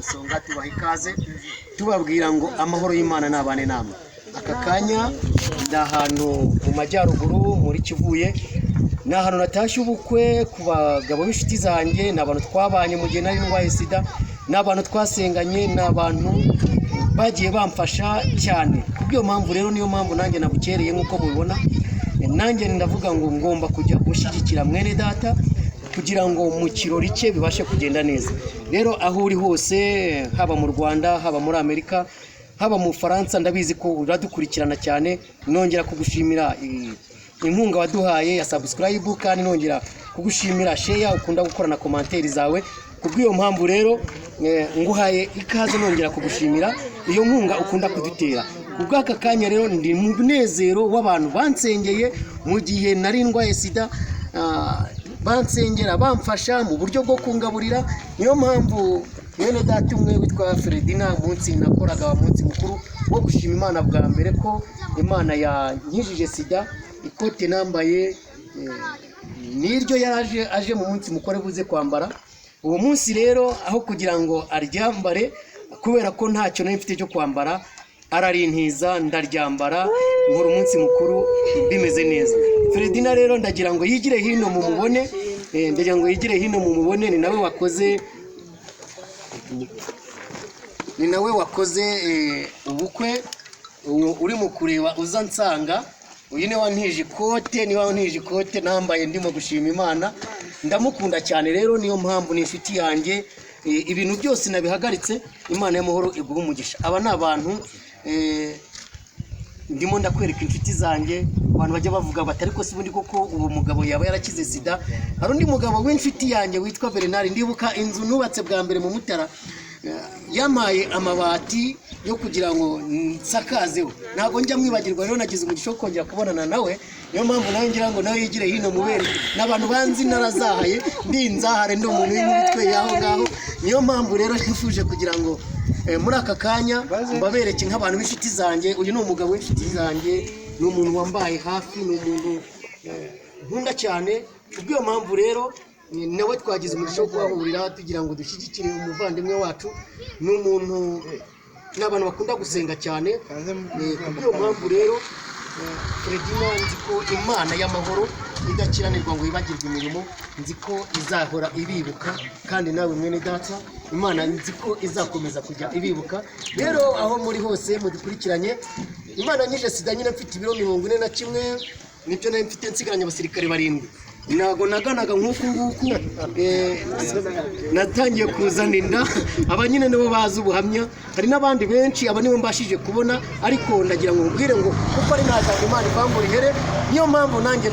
Musonga tubaha ikaze tubabwira ngo amahoro y'Imana nabane namwe. Aka kanya ndahantu mu majyaruguru muri Kivuye, ni ahantu natashye ubukwe ku bagabo b'inshuti zanjye, n'abantu twabanye mu gihe nari ndwaye sida, n'abantu twasenganye, n'abantu bagiye bamfasha cyane. Kubyo mpamvu rero niyo mpamvu nanjye nabukereye nk'uko mubibona, nanjye ndavuga ngo ngomba kujya gushyigikira mwene data kugira ngo mu kirori cye bibashe kugenda neza. Rero aho uri hose, haba mu Rwanda, haba muri Amerika, haba mu Faransa, ndabizi ko uradukurikirana cyane. Nongera kugushimira inkunga waduhaye ya subscribe, kandi nongera kugushimira share ukunda gukora na commentaire zawe. Kubw'iyo mpamvu rero nguhaye ikaze, nongera kugushimira iyo nkunga ukunda kudutera. Kubw'aka kanya rero ndi mu munezero w'abantu bansengeye mu gihe nari ndwaye sida, bansengera bamfasha mu buryo bwo kungaburira. Niyo mpamvu mwene data umwe witwa Fredina, munsi nakoraga munsi mukuru wo gushima Imana bwa mbere ko Imana yankijije sida. Ikote nambaye niryo yaraje aje mu munsi mukore buze kwambara. Uwo munsi rero aho kugira ngo aryambare, kubera ko ntacyo nari mfite cyo kwambara, ararintiza ndaryambara nkora umunsi mukuru bimeze neza. Fredina rero ndagira ngo yigire hino mu mubone, ndagira ngo yigire hino mu mubone. Ni nawe wakoze ubukwe, uri mu kureba uza nsanga. Uyu ni wantije ikote, ni wantije ikote nambaye ndimo gushima Imana. Ndamukunda cyane rero, niyo mpamvu ni inshuti yanjye. Ibintu byose nabihagaritse. Imana y'amahoro iguha umugisha. Aba ni abantu ndimo ndakwereka inshuti zanjye. Abantu bajya bavuga bati ariko si bundi koko uwo mugabo yaba yarakize sida. Hari undi mugabo w'inshuti yanjye witwa Bernard, ndibuka inzu nubatse bwa mbere mu Mutara, yamaye amabati yo kugira ngo nsakazeho. Ntabwo njya mwibagirwa rero, nagize umugisha wo kongera kubonana nawe. Niyo mpamvu nawe ngira ngo nawe yigire hino mubere. N'abantu banzi narazahaye, ndi inzahare, ndi umuntu w'imibitwe yaho ngaho. Niyo mpamvu rero nifuje kugira ngo muri aka kanya mbabereke nk'abantu b'inshuti zanjye. Uyu ni umugabo w'inshuti zanjye, ni umuntu wambaye hafi, ni umuntu nkunda cyane. Kubw'iyo mpamvu rero nawe twagize umugisha wo kuhahurira tugira ngo dushyigikire umuvandimwe wacu. Ni umuntu n'abantu bakunda gusenga cyane. Kubw'iyo mpamvu rero Fredina, nzi ko Imana y'amahoro idakiranirwa ngo yibagirwe imirimo, nzi ko izahora ibibuka. Kandi nawe mwene data, Imana nzi ko izakomeza kujya ibibuka. Rero aho muri hose mudukurikiranye, Imana nyije sida nyine mfite ibiro 41, nibyo nari mfite, nsigaranye abasirikare 7. Ntago naganaga nk'uku nguku, natangiye kuzana inda. Aba nyine nibo bazi ubuhamya. Hari n'abandi benshi, aba nibo mbashije kubona. Ariko ndagira ngo mbwire ngo kuko ari nazanye Imana ivambura ihere, niyo mpamvu nanjye